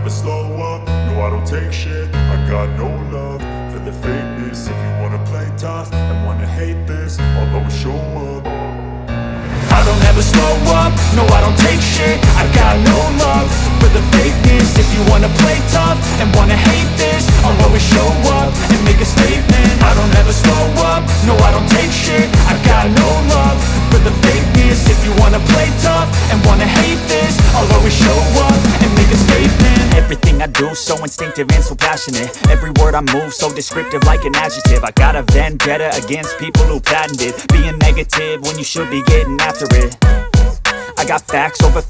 never slow up, no I don't take shit. I got no love for the fakeness. If you wanna play tough and wanna hate this, I'll always show up. I don't ever slow up, no I don't take shit. I got no love for the fakeness. If you wanna play tough and wanna hate this, I'll always show up and make a statement. I don't ever slow up, no I don't take shit. I got no love for the fakeness. If you wanna play tough and wanna hate this, I'll always show up and make a statement. Everything I do so instinctive and so passionate. Every word I move so descriptive like an adjective. I got a vendetta against people who patented being negative when you should be getting after it. I got facts over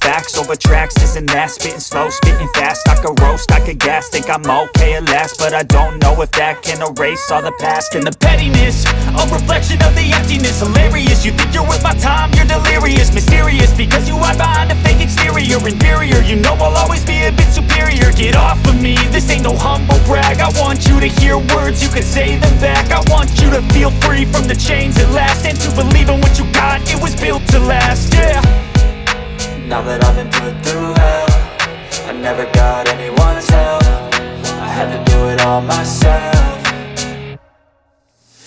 tracks, this and that. Spitting slow, spitting fast, I could roast, I could gas. Think I'm okay at last, but I don't know if that can erase all the past. And the pettiness, a reflection of the emptiness. Hilarious, you think you're worth my time, you're delirious. Mysterious, because you hide behind a fake exterior. Inferior, you know I'll always be a bit superior. Get off of me, this ain't no humble brag. I want you to hear words, you can say them back. I want you to feel free from the chains at last, and to believe in what you got, it was built to last, yeah. Now that I've been put through hell, I never got anyone's help. I had to do it all myself.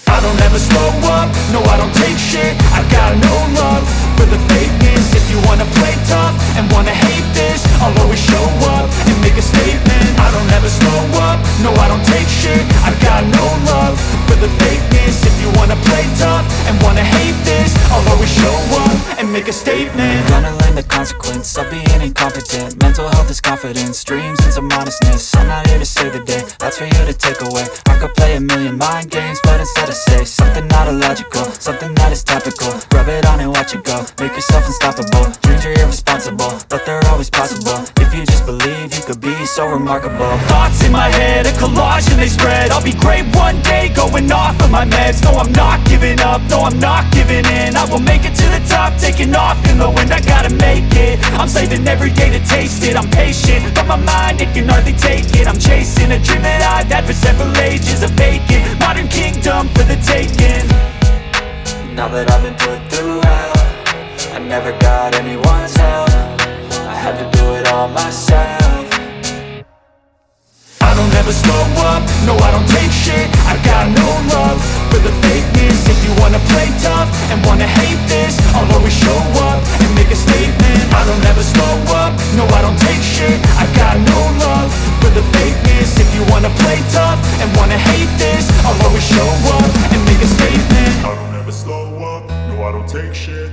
I don't ever slow up, no I don't take shit. I got no love for the fakeness. If you wanna play tough and wanna hate this, I'll always show up and make a statement. I don't ever slow up, no I don't take shit. I got no love for the fakeness. If you wanna play tough and wanna hate this, I'll always show up and make a statement. Gonna learn the consequence of being incompetent. Mental health is confidence, dreams and some honestness. I'm not here to save the day, that's for you to take away. I could play a million mind games, but instead I say something not illogical, something that is topical. Rub it on and watch it go, make yourself unstoppable. Dreams are irresponsible, but they're always possible. If you just believe, you could be so remarkable. Thoughts in my head, a collage and they spread. I'll be great one day, going off of my meds. No, I'm not giving up, no, I'm not giving in. I will make it to the top, taking off in the wind. I gotta make it, I'm saving every day to taste it. I'm patient, but my mind, it can hardly take it. I'm chasing a dream that I've had for several ages. A vacant, modern kingdom for the taking. Now that I've been put through hell, I never got anyone's help. I had to do it all myself. I don't ever slow up, no I don't take shit. I got no love for the fakeness. If you wanna play tough and wanna hate this, I'll always show up and make a statement. I don't ever slow up, no I don't take shit. I got no love for the fakeness. If you wanna play tough and wanna hate this, I'll always show up and make a statement. I don't ever slow up, no I don't take shit.